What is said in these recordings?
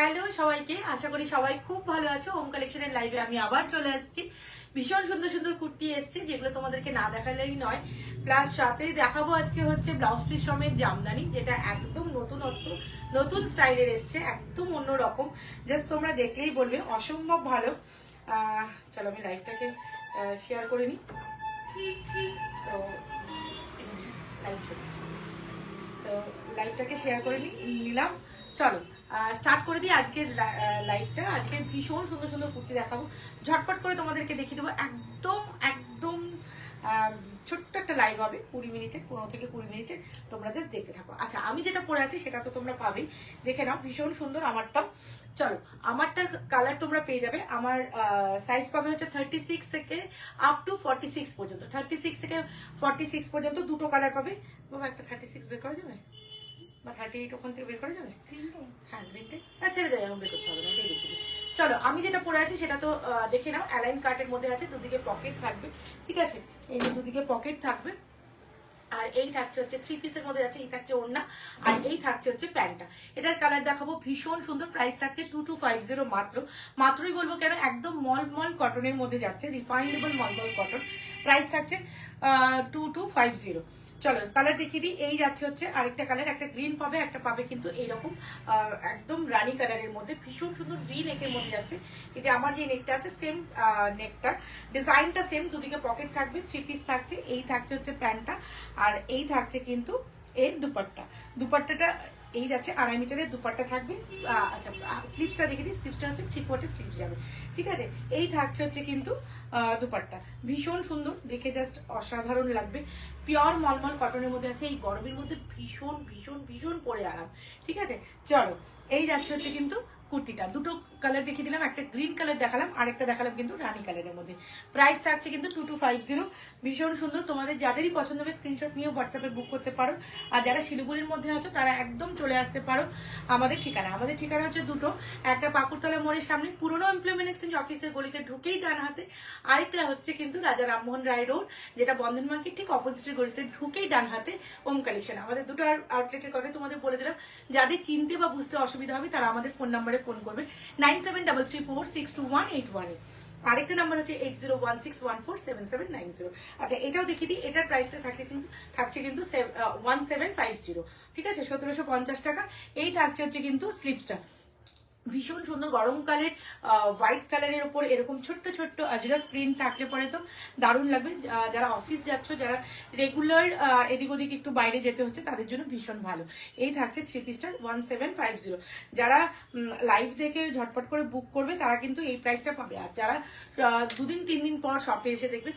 Hello সবাইকে, আশা করি সবাই খুব ভালো আছো। হোম কালেকশনের লাইভে আমি আবার চলে আসছি। ভীষণ সুন্দর সুন্দর কুর্তি এসছে, যেগুলো তোমাদেরকে না দেখালেই নয়। প্লাস সাথে দেখাবো আজকে হচ্ছে ব্লাউজ পিস সমেত জামদানি, যেটা একদম নতুনত্ব, নতুন স্টাইলের এসছে, একদম অন্যরকম। জাস্ট তোমরা দেখলেই বলবে অসম্ভব ভালো। চলো আমি লাইভটাকে শেয়ার করে নিই। তো লাইভ চলছে, তো লাইভটাকে শেয়ার করে নিলাম। চলো স্টার্ট করে দিই আজকের লাইভটা। আজকে ভীষণ সুন্দর সুন্দর কুর্তি দেখাবো, ঝটপট করে তোমাদেরকে দেখিয়ে দেবো। একদম একদম ছোট্ট একটা লাইভ হবে, 20 মিনিটের, 15 থেকে 20 মিনিটের। তোমরা জাস্ট দেখতে থাকো। আচ্ছা, আমি যেটা পরে আছি সেটা তো তোমরা পাবেই, দেখে নাও। ভীষণ সুন্দর আমারটাও। চলো, আমারটার কালার তোমরা পেয়ে যাবে। আমার সাইজ পাবে হচ্ছে 36 থেকে আপ টু 46 পর্যন্ত। 36 থেকে 46 পর্যন্ত দুটো কালার পাবে। বাবা, একটা 36 বের করা যাবে বা 38 ওখান থেকে বের করা যাবে? হ্যাঁ, গ্রিনটে। আচ্ছা, ছেড়ে দেয়, এখন বের করতে হবে না, এটাই দেখি। চলো, আমি যেটা পরে আছি সেটা তো দেখে নাও। অ্যালাইন কাটের মধ্যে আছে, দুদিকে পকেট থাকবে, ঠিক আছে? এই যে দুদিকে পকেট থাকবে। আর এই থাকছে হচ্ছে 3 পিসের মধ্যে আছে, এই থাকছে ওড়না, আর এই থাকছে হচ্ছে প্যান্টটা। এটার কালার দেখাবো, ভীষণ সুন্দর। প্রাইস থাকছে 2250 মাত্র। মাত্রই বলবো কেন, একদম মলমল কটনের মধ্যে যাচ্ছে, রিফাইনেবল মলমল কটন। প্রাইস থাকছে 2250। চলো কালার দেখিয়ে দিই। এই যাচ্ছে হচ্ছে আরেকটা কালার, একটা গ্রিন পাবে, একটা পাবে কিন্তু এইরকম একদম রানি কালারের মধ্যে, ভীষণ সুন্দর ভি নেকের মধ্যে যাচ্ছে। এই যে আমার যে নেকটা আছে, সেম নেকটা, ডিজাইনটা সেম, দুদিকে পকেট থাকবে, 3 পিস থাকছে। এই থাকছে হচ্ছে প্যান্টটা, আর এই থাকছে কিন্তু এর দুপাট্টা। দুপাট্টাটা এই যাচ্ছে 2.5 মিটারের দুপাট্টা থাকবে। আচ্ছা, স্লিপসটা দেখে দিই। স্লিপসটা হচ্ছে 3/4 স্লিপস যাবে, ঠিক আছে? এই থাকছে হচ্ছে কিন্তু দুপাট্টা। ভীষণ সুন্দর, দেখে জাস্ট অসাধারণ লাগবে। পিওর মলমল কটনের মধ্যে আছে, এই গরমের মধ্যে ভীষণ ভীষণ ভীষণ পরে আরাম, ঠিক আছে? চলো, এই যাচ্ছে হচ্ছে কিন্তু কুর্তিটা। দুটো কালার দেখিয়ে দিলাম, একটা গ্রিন কালার দেখালাম, আরেকটা দেখালাম কিন্তু রানি কালারের মধ্যে। প্রাইস থাকছে কিন্তু 2250। ভীষণ সুন্দর। তোমাদের যাদেরই পছন্দ হবে স্ক্রিনশট নিয়ে হোয়াটসঅ্যাপে বুক করতে পারো। আর যারা শিলিগুড়ির মধ্যে আছো তারা একদম চলে আসতে পারো আমাদের ঠিকানা হচ্ছে দুটো। একটা পাকুড়তলা মোড়ের সামনে পুরনো এমপ্লয়মেন্ট এক্সচেঞ্জ অফিসের গলিতে ঢুকেই ডান হাতে, আরেকটা হচ্ছে কিন্তু রাজা রামমোহন রায় রোড, যেটা বন্ধন ব্যাংকের ঠিক অপোজিটের গলিতে ঢুকেই ডান হাতে হোম কালেকশন। আমাদের দুটো আউটলেটের কথা তোমাদের বলে দিলাম। যাদের চিনতে বা বুঝতে অসুবিধা হবে তারা আমাদের ফোন নাম্বারে ফোন করবে 9733462181। আরেকটা নাম্বার হচ্ছে 8016147790। আচ্ছা, এটাও দেখিয়ে দিই। এটার প্রাইসটা থাকছে কিন্তু 1750, ঠিক আছে? 1750 টাকা। এই থাকছে হচ্ছে কিন্তু স্লিপসটা, ভীষণ সুন্দর গরমকালের হোয়াইট কালারের ওপর এরকম ছোট্ট ছোট্ট আজরাক প্রিন্ট থাকলে পরে তো দারুণ লাগবে। যারা অফিস যাচ্ছ, যারা রেগুলার এদিক ওদিক একটু বাইরে যেতে হচ্ছে, তাদের জন্য ভীষণ ভালো। এই থাকছে 3 পিসটা 1750। যারা লাইভ দেখে ঝটপট করে বুক করবে তারা কিন্তু এই প্রাইসটা পাবে। আর যারা 2 দিন 3 দিন পর শপে এসে দেখবে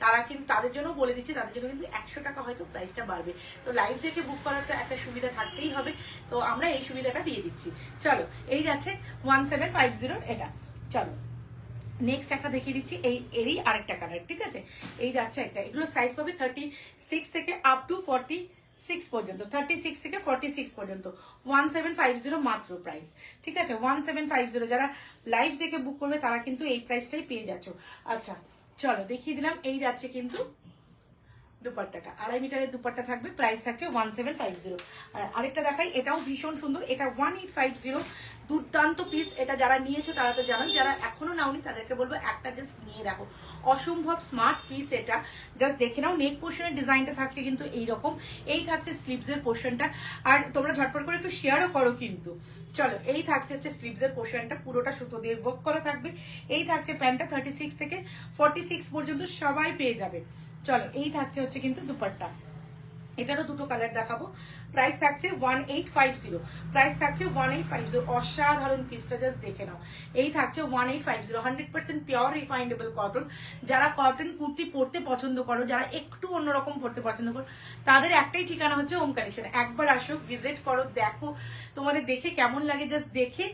তারা কিন্তু, তাদের জন্য বলে দিচ্ছে, তাদের জন্য কিন্তু 100 টাকা হয়তো প্রাইসটা বাড়বে। তো লাইভ দেখে বুক করার তো একটা সুবিধা থাকতেই হবে, তো আমরা এই সুবিধাটা দিয়ে দিচ্ছি। চলো, এই যাচ্ছে 1750 এটা। চলো নেক্সট একটা দেখিয়ে দিচ্ছি, এরই আরেকটা কালার, ঠিক আছে? এই যাচ্ছে একটা, এগুলো সাইজ পাবে 36 থেকে আপ টু 46 পর্যন্ত। 36 থেকে 46 পর্যন্ত 1750 মাত্র প্রাইস, ঠিক আছে? 1750। যারা লাইভ দেখে বুক করবে তারা কিন্তু এই প্রাইসটাই পেয়ে যাচ্ছ। আচ্ছা, চলো দেখিয়ে দিলাম। এই যাচ্ছে কিন্তু দুপাট্টাটা, 2.5 মিটারের দুপাট্টা থাকবে। প্রাইস থাকছে 1750। আর আরেকটা দেখাই, এটাও ভীষণ সুন্দর, এটা 1850। দুর্দান্ত পিস। এটা যারা নিয়েছো তারা তো জানো, যারা এখনো নাওনি তাদেরকে বলবো একটা জাস্ট নিয়ে দেখো, অসম্ভব স্মার্ট পিস এটা। জাস্ট দেখে নাও। নেক পোর্শনের ডিজাইনটা থাকছে কিন্তু এইরকম। এই থাকছে স্লিভসের পোর্শনটা, আর তোমরা ঝটপট করে একটু শেয়ারও করো কিন্তু। চলো, এই থাকছে হচ্ছে স্লিভসের পোর্শনটা, পুরোটা সুতো দিয়ে ওয়ার্ক করা থাকবে। এই থাকছে প্যান্টটা, 36 থেকে 46 পর্যন্ত সবাই পেয়ে যাবে। চলো, এই থাকছে হচ্ছে কিন্তু দুপাট্টা। এটারও দুটো কালার দেখাবো। প্রাইস থাকছে 1850। প্রাইস থাকছে 1850। অসাধারণ পিসটা জাস্ট দেখে নাও। এই থাকছে 1850, 100% পিওর রিফাইন্ডেবল কটন। যারা কটন কুর্তি পরতে পছন্দ করো, যারা একটু অন্যরকম পরতে পছন্দ করো, তাদের একটাই ঠিকানা হচ্ছে হোম কালেকশন। একবার আসো, ভিজিট করো, দেখো তোমাদের দেখে কেমন লাগে। জাস্ট দেখে,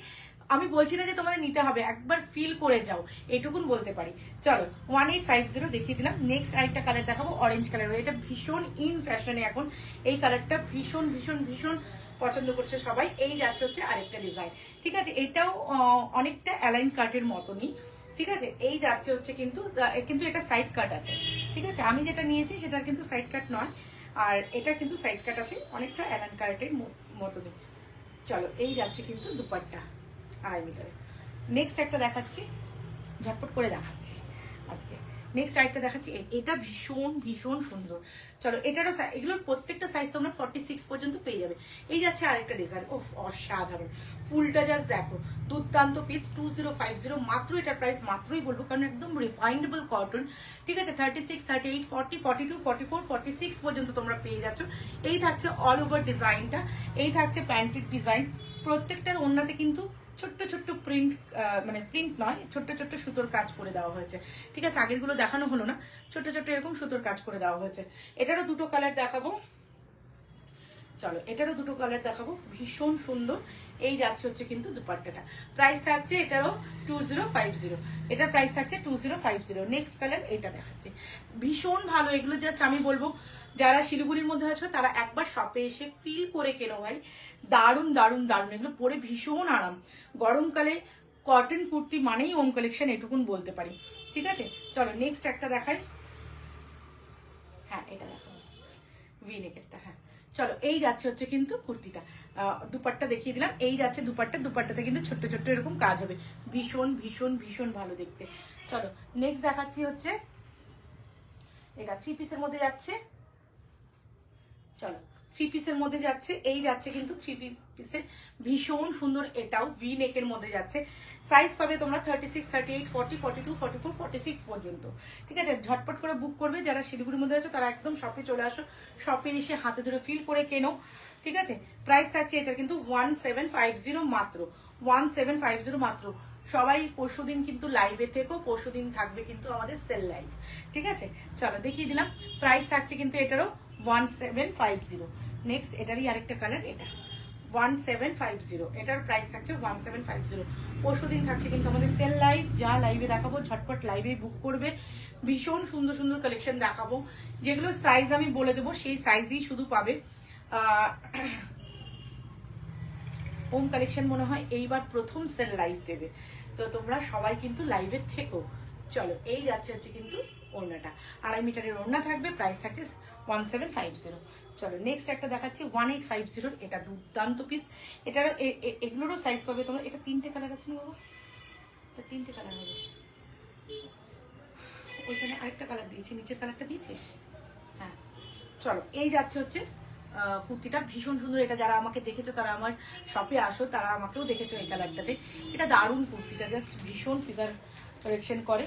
আমি বলছি না যে তোমাদের নিতে হবে, একবার ফিল করে যাও, এটুকুন বলতে পারি। চলো, 1850 দেখিয়ে দিলাম। নেক্সট আরেকটা কালার দেখাবো, অরেঞ্জ কালার। এটা ভীষণ ইন ফ্যাশনে এখন, এই কালারটা ভীষণ ভীষণ ভীষণ পছন্দ করছে সবাই। এই যাচ্ছে হচ্ছে আরেকটা ডিজাইন, ঠিক আছে? এটাও অনেকটা অ্যালাইন কাটের মতনই, ঠিক আছে? এই যাচ্ছে হচ্ছে কিন্তু এটা সাইড কাট আছে, ঠিক আছে? আমি যেটা নিয়েছি সেটার কিন্তু সাইড কাট নয়, আর এটা কিন্তু সাইড কাট আছে, অনেকটা অ্যালাইন কাটের মতনই। চলো, এই যাচ্ছে কিন্তু দুপাট্টা। 2.5 মিটারে। নেক্সট একটা দেখাচ্ছি, ঝটপট করে দেখাচ্ছি আজকে। নেক্সট আরেকটা দেখাচ্ছি, এটা ভীষণ ভীষণ সুন্দর। চলো এটারও এগুলোর প্রত্যেকটা সাইজ তোমরা 46 পর্যন্ত পেয়ে যাবে। এই যাচ্ছে আরেকটা ডিজাইন, ও অসাধারণ, ফুলটা জাস্ট দেখো, দুর্দান্ত পিস। 2050 মাত্র। এটার প্রাইস মাত্রই বলবো কারণ একদম রিফাইন্ডেবল কটন, ঠিক আছে। 36, 38, 40, 42, 44, 46 পর্যন্ত তোমরা পেয়ে যাচ্ছ। এই থাকছে অল ওভার ডিজাইনটা, এই থাকছে প্যান্টের ডিজাইন। প্রত্যেকটার ওড়নাতে কিন্তু ছোট্ট ছোট্ট প্রিন্ট, মানে প্রিন্ট নয়, ছোট্ট ছোট্ট সুতোর কাজ করে দেওয়া হয়েছে, ঠিক আছে। আগেরগুলো দেখানো হলো না, ছোট্ট ছোট্ট এরকম সুতোর কাজ করে দেওয়া হয়েছে। এটারও দুটো কালার দেখাবো, চলো এটারও দুটো কালার দেখাবো, ভীষণ সুন্দর। এই যাচ্ছে হচ্ছে কিন্তু দুপাট্টাটা, প্রাইস থাকছে এটারও 2050, এটার প্রাইস থাকছে 2050। নেক্সট কালার এটা দেখাচ্ছি, ভীষণ ভালো এগুলো। জাস্ট আমি বলবো যারা শিলিগুড়ির মধ্যে আছো তারা একবার শপে এসে ফিল করে কেনো ভাই, দারুণ দারুণ দারুণ, এগুলো পরে ভীষণ আরাম। গরমকালে কটন কুর্তি মানেই ওম কালেকশন, এটুকুন বলতে পারি, ঠিক আছে। চলো নেক্সট একটা দেখাই, হ্যাঁ এটা দেখাবো ভি নেকেরটা। হ্যাঁ চলো এই যাচ্ছে হচ্ছে কিন্তু কুর্তিটা, দুপাট্টা দেখিয়ে দিলাম। এই যাচ্ছে দুপাট্টাতে কিন্তু ছোট্ট ছোট্ট এরকম কাজ হবে, ভীষণ ভীষণ ভীষণ ভালো দেখতে। চলো নেক্সট দেখাচ্ছি হচ্ছে এটা 3 পিসের মধ্যে যাচ্ছে, চলো 3 পিসের মধ্যে যাচ্ছে। এই যাচ্ছে কিন্তু 3 পিসে, ভীষণ সুন্দর, এটাও ভি নেকের মধ্যে যাচ্ছে। সাইজ পাবে তোমরা 36, 38, 40, 42, 44, 46 পর্যন্ত, ঠিক আছে। ঝটপট করে বুক করবে যারা শিলিগুড়ির মধ্যে আছো, তারা একদম শপে চলে আসো, শপে এসে হাতে ধরে ফিল করে কেনো, ঠিক আছে। প্রাইস থাকছে এটা কিন্তু 1750 মাত্র, 1750 মাত্র। সবাই পরশুদিন কিন্তু লাইভে থেকো, পরশুদিন থাকবে কিন্তু আমাদের সেল লাইভ, ঠিক আছে। চলো দেখিয়ে দিলাম, প্রাইস থাকছে কিন্তু এটারও 1750। নেক্সট এটারই আরেকটা কালার, এটা 1750, এটার প্রাইস থাকছে 1750। পরশুদিন থাকছে কিন্তু আমাদের সেল লাইভ, যা লাইভে দেখাবো ঝটপট লাইভে বুক করবে। ভীষণ সুন্দর সুন্দর কালেকশন দেখাবো, যেগুলো সাইজ আমি বলে দেবো সেই সাইজই শুধু পাবে। ওম কালেকশন মনে হয় এইবার প্রথম সেল লাইভ দেবে, তো তোমরা সবাই কিন্তু লাইভে থেকো। চলো এই যাচ্ছে হচ্ছে কিন্তু ওড়নাটা, 2.5 মিটারের ওড়না থাকবে, প্রাইস থাকছে 1750। চলো নেক্সট একটা দেখাচ্ছি 1850, এটা দুর্দান্ত পিস। এটারও এগুলোরও সাইজ পাবে তোমরা। এটা 3টে কালার আছে না বাবা, এটা 3টে কালার হবে। ওইখানে আরেকটা কালার দিয়েছি, নিচের কালারটা দিয়েছিস, হ্যাঁ। চলো এই যাচ্ছে হচ্ছে কুর্তিটা, ভীষণ সুন্দর। এটা যারা আমাকে দেখেছো তারা আমার শপে আসো, তারা আমাকেও দেখেছো এই কালারটাতে। এটা দারুণ কুর্তিটা, জাস্ট ভীষণ ফিগার কারেকশন করে।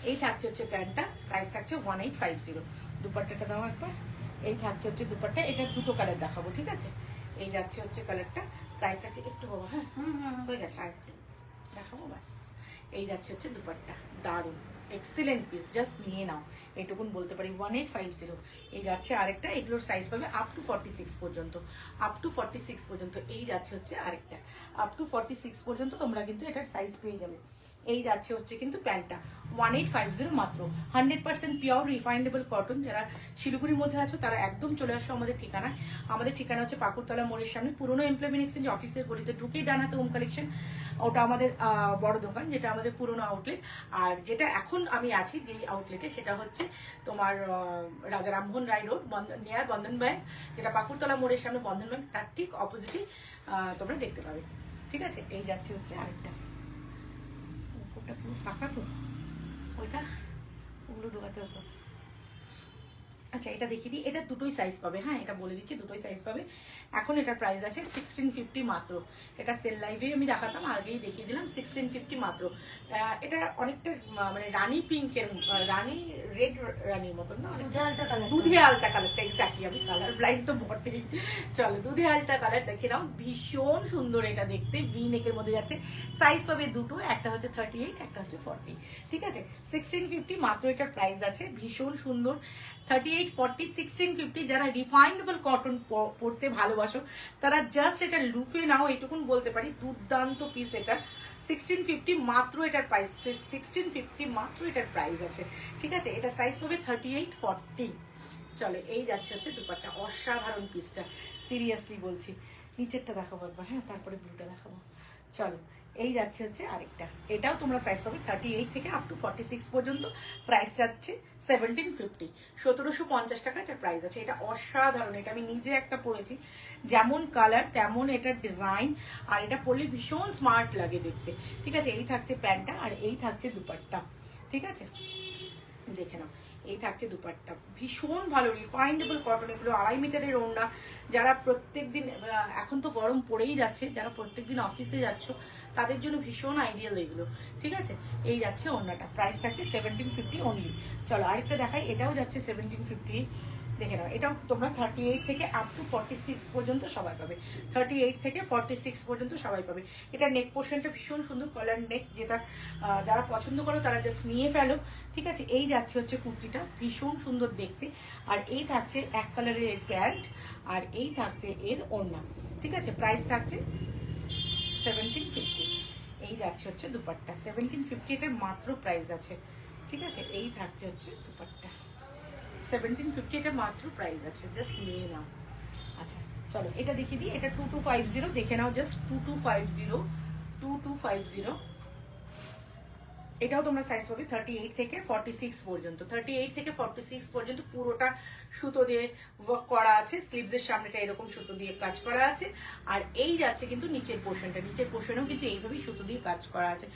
এই থাকছে হচ্ছে প্যান্টটা, প্রাইস থাকছে 1850। দুপাট্টাটা দাও একবার, এই থাকছে হচ্ছে দুপাট্টা। এটা দুটো কালার দেখাবো, ঠিক আছে। এই যাচ্ছে হচ্ছে কালারটা, প্রাইস আছে একটু বাবা, হ্যাঁ হয়ে গেছে, আর একটু দেখাবো বাস। এই যাচ্ছে হচ্ছে দুপাট্টা, দারুণ এক্সিলেন্ট পিস, জাস্ট নিয়ে নাও এটুকুন বলতে পারি। 1850। এই যাচ্ছে আরেকটা, এগুলোর সাইজ পাবে আপ টু 46 পর্যন্ত, আপ টু 46 পর্যন্ত। এই যাচ্ছে হচ্ছে আরেকটা, আপ টু 46 পর্যন্ত তোমরা কিন্তু এটার সাইজ পেয়ে যাবে। এই যাচ্ছে হচ্ছে কিন্তু প্যান্টটা 1850 মাত্র, 100% পিওর রিফাইন্ডেবল কটন। যারা শিলিগুড়ির মধ্যে আছো তারা একদম চলে আসো আমাদের ঠিকানায়। আমাদের ঠিকানা হচ্ছে পাকুড়তলা মোড়ের সামনে, পুরনো এমপ্লয়মেন্ট এক্সচেঞ্জ অফিসের গলিতে ঢুকেই ডানাতে হোম কালেকশন, ওটা আমাদের বড় দোকান, যেটা আমাদের পুরনো আউটলেট। আর যেটা এখন আমি আছি যেই আউটলেটে, সেটা হচ্ছে তোমার রাজা রামমোহন রায় রোড, নিয়ার বন্ধন ব্যাংক, যেটা পাকুড়তলা মোড়ের সামনে বন্ধন ব্যাংক, তার ঠিক অপোজিটই তোমরা দেখতে পাবে, ঠিক আছে। এই যাচ্ছে হচ্ছে আরেকটা, ওটা পুরো ফাঁকা তো, ওইটা ওগুলো ঢোকাতে হতো। আচ্ছা এটা দেখিয়ে দিই, এটা দুটোই সাইজ পাবে, হ্যাঁ এটা বলে দিচ্ছি, দুটোই সাইজ পাবে। এখন এটার প্রাইস আছে 1650 মাত্র। এটা সেল লাইভে আমি দেখাতাম, আগেই দেখিয়ে দিলাম, 1650 মাত্র। এটা অনেকটা মানে রানী পিঙ্কের, রানী রেড রানীর মতন না, দুধে আলতা কালারটা, এক্স্যাক্টলি, আমি কালার ব্লাইন্ড তো বটেই। চলো দুধে আলতা কালার দেখে নাও, ভীষণ সুন্দর এটা দেখতে, ভি নেকের মধ্যে যাচ্ছে। সাইজ পাবে দুটো, একটা হচ্ছে 38, একটা হচ্ছে 40, ঠিক আছে। 1650 মাত্র এটার প্রাইস আছে, ভীষণ সুন্দর। 38, 40, 1650 যারা রিফাইন্ডেবল কটন পরতে ভালোবাসো তারা জাস্ট এটা লুফে নাও, এটুকুন বলতে পারি। দুর্দান্ত পিস এটা, 1650 মাত্র এটার প্রাইস, 1650 মাত্র এটার প্রাইস আছে, ঠিক আছে। এটা সাইজ পাবে 38, 40। চলো এই যাচ্ছে হচ্ছে দুপাট্টা, অসাধারণ পিসটা, সিরিয়াসলি বলছি। নিচেরটা দেখাবো একবার, হ্যাঁ তারপরে ব্লুটা দেখাবো। চলো এই যাচ্ছে হচ্ছে আরেকটা, এটাও তোমরা সাইজ পাবে 38 থেকে আপ টু 46 পর্যন্ত। প্রাইস যাচ্ছে 1750, 1750 টাকা এটার প্রাইস আছে। এটা অসাধারণ, এটা আমি নিজে একটা পরেছি, যেমন কালার তেমন এটার ডিজাইন, আর এটা পরলে ভীষণ স্মার্ট লাগে দেখতে। ঠিক আছে, এই থাকছে প্যান্টটা আর এই থাকছে দুপাট্টা। ঠিক আছে, দেখে নাও, এই থাকছে দুপাট্টা, ভীষণ ভালো রিফাইন্ডেবল কটন, এগুলো 2.5 মিটারের ওড়না। যারা প্রত্যেকদিন, এখন তো গরম পড়েই যাচ্ছে, যারা প্রত্যেকদিন অফিসে যাচ্ছ তাদের জন্য ভীষণ আইডিয়াল এগুলো। ঠিক আছে, এই যাচ্ছে ওড়নাটা, প্রাইস থাকছে 1750 অনলি। চলো আরেকটা দেখাই, এটাও যাচ্ছে 1750, দেখে নাও। এটাও তোমরা 38 থেকে আপ টু 46 পর্যন্ত সবাই পাবে, 38 থেকে 46 পর্যন্ত সবাই পাবে। এটা নেক পোর্শনটা ভীষণ সুন্দর, কলার নেক, যেটা যারা পছন্দ করো তারা জাস্ট নিয়ে ফেলো। ঠিক আছে, এই যাচ্ছে হচ্ছে কুর্তিটা, ভীষণ সুন্দর দেখতে, আর এই থাকছে এক কালারের এর প্যান্ট, আর এই থাকছে এর ওড়না। ঠিক আছে, প্রাইস থাকছে 1750। এই যাচ্ছে হচ্ছে দুপাট্টা, 1750 এটার মাত্র প্রাইস আছে। ঠিক আছে, এই থাকছে হচ্ছে দুপাট্টা, 1750 এটা মাত্র প্রাইস আছে, জাস্ট নিয়ে নাও। আচ্ছা চলো এটা দেখিয়ে দিই, এটা 2250, দেখে নাও জাস্ট 2250, 2250। এটাও তোমরা সাইজ পাবে 38 থেকে 46 পর্যন্ত, 38 থেকে 46 পর্যন্ত পুরোটা সুতো দিয়ে ওয়ার্ক করা আছে। স্লিভসের সামনেটা এরকম সুতো দিয়ে কাজ করা আছে, আর এই যাচ্ছে কিন্তু নিচের পোর্শনটা, নিচের পোর্শনেও কিন্তু এইভাবেই সুতো দিয়ে কাজ করা আছে।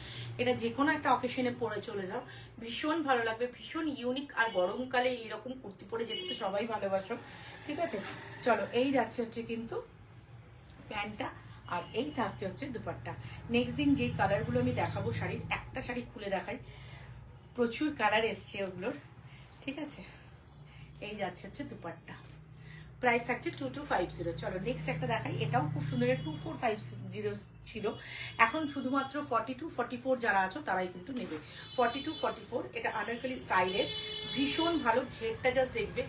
এটা যে কোনো একটা অকেশনে পরে চলে যাও, ভীষণ ভালো লাগবে, ভীষণ ইউনিক। আর গরমকালে এইরকম কুর্তি পরে যেতে তো সবাই ভালোবাসো। ঠিক আছে, চলো এই যাচ্ছে হচ্ছে কিন্তু প্যান্টটা, আর এই থাকছে হচ্ছে দুপাট্টা। নেক্সট দিন যেই কালারগুলো আমি দেখাবো শাড়ির, একটা শাড়ি খুলে দেখাই, প্রচুর কালার এসছে ওগুলোর। ঠিক আছে, এই যাচ্ছে হচ্ছে দুপাট্টা, প্রাইস থাকছে 2250। চলো নেক্সট একটা দেখাই, এটাও খুব সুন্দর, 2450 ছিল, এখন শুধুমাত্র 42 44 যারা আছো তারাই কিন্তু নেবে। 42 44, এটা আনারকলি স্টাইলের, ভীষণ ভালো, ঘেরটা জাস্ট দেখবে।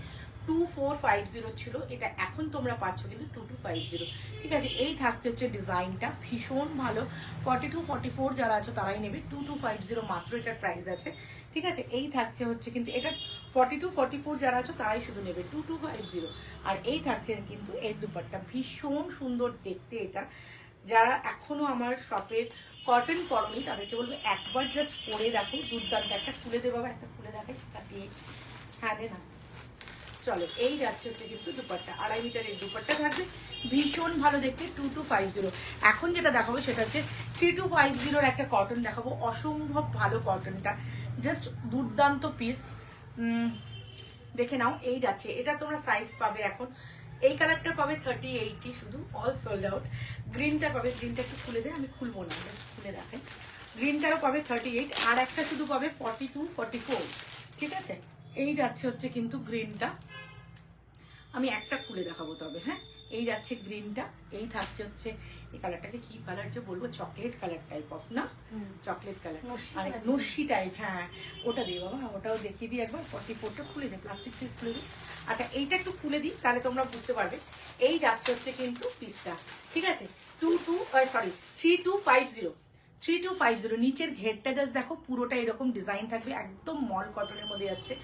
2450 ছিল, এটা এখন তোমরা পাচ্ছ কিন্তু 2250। ঠিক আছে, এই থাকছে হচ্ছে ডিজাইনটা, ভীষণ ভালো। 42 44 যারা আছো তারাই নেবে, 2250 মাত্র এটার প্রাইস আছে। ঠিক আছে, এই থাকছে হচ্ছে কিন্তু এটা 42 44 যারা আছো তারাই শুধু নেবে 2250। আর এই থাকছে কিন্তু এর দুপাট্টা, ভীষণ সুন্দর দেখতে এটা। যারা এখনো আমার শপের কটন পরনি তাদেরকে বলবো একবার জাস্ট পরে দেখো, দুর্দান্ত। একটা খুলে দে বাবা, একটা খুলে দেখাই চাপিয়ে, হ্যাঁ দে না। চলো এই যাচ্ছে হচ্ছে কিন্তু দুপাট্টা, 2.5 মিটারের দুপাট্টা থাকবে, ভীষণ ভালো দেখতে, 2250। এখন যেটা দেখাবো সেটা হচ্ছে 3250 একটা কটন দেখাবো, অসম্ভব ভালো কটনটা, জাস্ট দুর্দান্ত পিস। দেখে নাও, এই যাচ্ছে, এটা তোমরা সাইজ পাবে এখন, এই কালারটা পাবে 30-80, শুধু অল সোল্ড আউট। গ্রিনটা পাবে, গ্রিনটা একটু খুলে দেয়, আমি খুলবো না, জাস্ট খুলে রাখেন। গ্রিনটারও পাবে 38, আর একটা শুধু পাবে 42 44। ঠিক আছে, এই যাচ্ছে হচ্ছে কিন্তু গ্রিনটা, আমি একটা খুলে দেখাবো তবে, হ্যাঁ। এই যাচ্ছে গ্রিনটা, এই থাকছে হচ্ছে, এই কালারটাকে কি কালার যে বলবো, চকলেট কালার টাইপ অফ না, চকলেট কালার, আর নস্যি টাইপ, হ্যাঁ ওটা দিই বাবা, ওটাও দেখিয়ে দিই একবার। 44টা খুলে দিই, প্লাস্টিক থেকে খুলে দিই। আচ্ছা এইটা একটু খুলে দিই, তাহলে তোমরা বুঝতে পারবে। এই যাচ্ছে হচ্ছে কিন্তু পিসটা, ঠিক আছে, 3250, 3250। নিচের ঘেরটা জাস্ট দেখো, পুরোটা এরকম ডিজাইন থাকবে, একদম মল কটনের মধ্যে যাচ্ছে,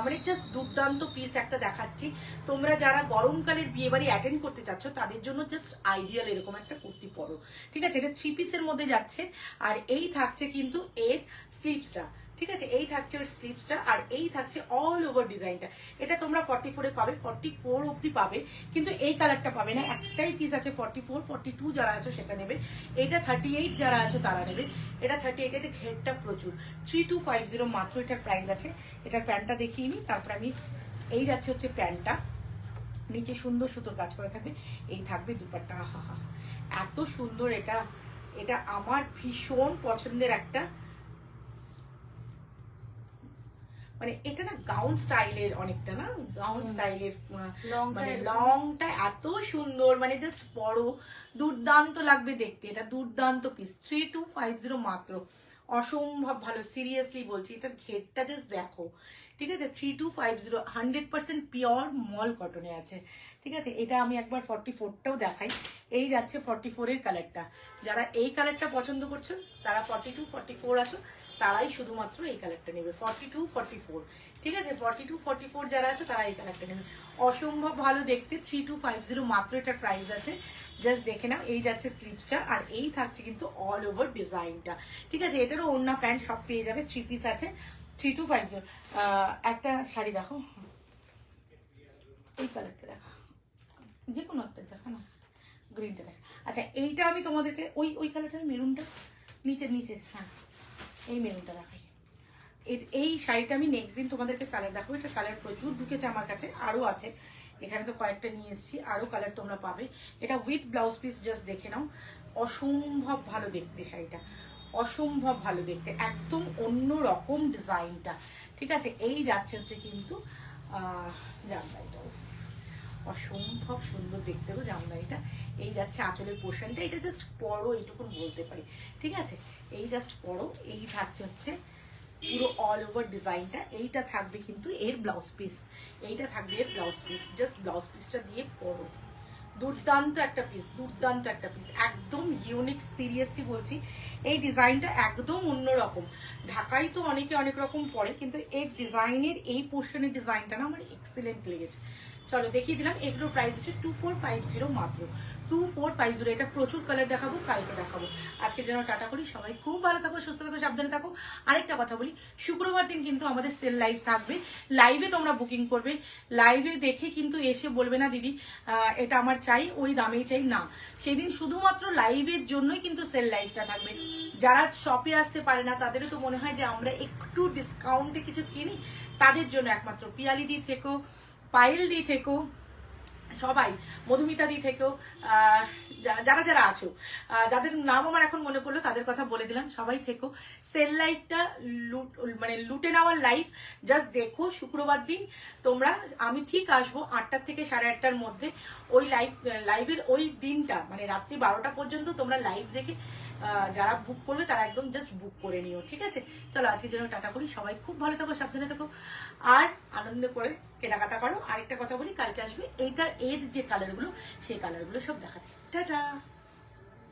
মানে জাস্ট দুর্দান্ত পিস একটা দেখাচ্ছি। তোমরা যারা গরমকালের বিয়ে বাড়ি অ্যাটেন্ড করতে চাচ্ছ তাদের জন্য জাস্ট আইডিয়াল এরকম একটা কুর্তি পরো। ঠিক আছে, এটা 3 পিসের মধ্যে যাচ্ছে, আর এই থাকছে কিন্তু এর স্লিভসটা। ঠিক আছে, এই থাকছে ওর স্লিভসটা, আর এই থাকছে অল ওভার ডিজাইনটা। এটা তোমরা 44-এ পাবে, 44 অব্দি পাবে, কিন্তু এই কালারটা পাবে না, একটাই পিস আছে 44, 42 যারা আছো সেটা নেবে। এটা 38 যারা আছো তারা নেবে, এটা 38, এটা ঘেরটা প্রচুর, 3250 মাত্র এটার প্রাইস আছে। এটার প্যান্টটা দেখিয়ে নিই, তারপর আমি, এই যাচ্ছে হচ্ছে প্যান্টটা, নিচে সুন্দর সুতোর কাজ করা থাকবে, এই থাকবে দুপাট্টা, আহা হা, এত সুন্দর এটা, এটা আমার ভীষণ পছন্দের একটা, মানে এটা না গাউন স্টাইলের অনেকটা, না গাউন স্টাইলের, মানে লংটা এত সুন্দর, মানে জাস্ট বড়, দুর্দান্ত লাগবে দেখতে, এটা দুর্দান্ত পিস, 3250 মাত্র, অসম্ভব ভালো, সিরিয়াসলি বলছি। এটার ঘেরটা জাস্ট দেখো। ঠিক আছে, 3250, 100% পিওর মল কটনে আছে। ঠিক আছে, এটা আমি একবার 44টাও দেখাই, এই যাচ্ছে 44-এর কালারটা। যারা এই কালারটা পছন্দ করছো তারা 42 44 আছো তারাই শুধুমাত্র এই কালারটা নেবে, 42 44। ঠিক ঠিক আছে, 42-44 যারা আছে তারা এই কালারটা নেবে। অসম্ভব ভালো দেখতে, 3250 মাত্র এটার প্রাইস আছে। জাস্ট দেখে নাও, এই যাচ্ছে স্লিভসটা আর এই থাকছে কিন্তু অল ওভার ডিজাইনটা। ঠিক আছে, এটারও ওড়না প্যান্ট সব পেয়ে যাবে, 3 পিস আছে, 3250। একটা শাড়ি দেখো, এই কালারটা দেখা, যে কোনো একটা দেখা না, গ্রিনটা দেখা। আচ্ছা এইটা আমি তোমাদেরকে ওই কালারটা, মেরুনটা নিচের, হ্যাঁ এই মেরুনটা দেখাই। এই শাড়িটা আমি নেক্সট দিন তোমাদেরকে কালার দেখাবো। এটা কালার প্রচুর ঢুকেছে আমার কাছে, আরও আছে এখানে, তো কয়েকটা নিয়ে এসেছি, আরও কালার তোমরা পাবে। এটা উইথ ব্লাউজ পিস, জাস্ট দেখে নাও, অসম্ভব ভালো দেখতে শাড়িটা, অসম্ভব ভালো দেখতে, একদম অন্য রকম ডিজাইনটা। ঠিক আছে, এই যাচ্ছে হচ্ছে কিন্তু জামদানিটা, অসম্ভব সুন্দর দেখতে গো জামদানিটা। এই যাচ্ছে আঁচলের পোর্শনটা, এটা জাস্ট পরো এইটুকুন বলতে পারি। ঠিক আছে, এই জাস্ট পরো, এই থাকছে হচ্ছে পুরো অল ওভার ডিজাইনটা। এইটা থাকবে কিন্তু এর ব্লাউজ পিস, এইটা থাকবে এর ব্লাউজ পিস, জাস্ট ব্লাউজ পিসটা দিয়ে পরো। দুর্দান্ত একটা পিস, দুর্দান্ত একটা পিস, একদম ইউনিক, সিরিয়াসলি বলছি এই ডিজাইনটা একদম অন্যরকম। ঢাকায় তো অনেকে অনেক রকম পরে, কিন্তু এই ডিজাইনের এই পোর্শনের ডিজাইনটা না আমার এক্সিলেন্ট লেগেছে। চলো দেখিয়ে দিলাম, এগুলোর প্রাইস হচ্ছে 2450 মাত্র, 2450। এটা প্রচুর কালার দেখাবো, কালকে দেখাবো। আজকে যেন টাটা করি, সবাই খুব ভালো থাকো, সুস্থ থাকো, সাবধানে থাকো। আরেকটা কথা বলি, শুক্রবার দিন কিন্তু আমাদের সেল লাইভ থাকবে, লাইভে তোমরা বুকিং করবে, লাইভে দেখে কিন্তু এসে বলবে না দিদি এটা আমার চাই, ওই দামেই চাই, না। সেদিন শুধুমাত্র লাইভের জন্যই কিন্তু সেল লাইভটা থাকবে। যারা শপে আসতে পারে না, তাদেরও তো মনে হয় যে আমরা একটু ডিসকাউন্টে কিছু কিনি, তাদের জন্য একমাত্র পিয়ালি দি থেকো, পায়েল দি থেকো, সবাই, মধুমিতা দি থেকেও, যারা যারা আছো, যাদের নাম আমার এখন মনে পড়লো তাদের কথা বলে দিলাম, সবাই থেকো। সেল লাইভটা মানে লুটে নেওয়ার লাইভ, জাস্ট দেখো শুক্রবার দিন তোমরা, আমি ঠিক আসবো 8টা থেকে 8:30টার মধ্যে। ওই লাইভের ওই দিনটা মানে রাত্রি 12টা পর্যন্ত তোমরা লাইভ দেখে যারা বুক করবে তারা একদম জাস্ট বুক করে নিও। ঠিক আছে, চলো আজকের জন্য টাটা করি, সবাই খুব ভালো থাকো, সাবধানে থাকো, আর আনন্দ করে কেনাকাটা করো। আরেকটা কথা বলি, কালকে আসবে এইটার এর যে কালারগুলো, সেই কালারগুলো সব দেখাতে। টাটা।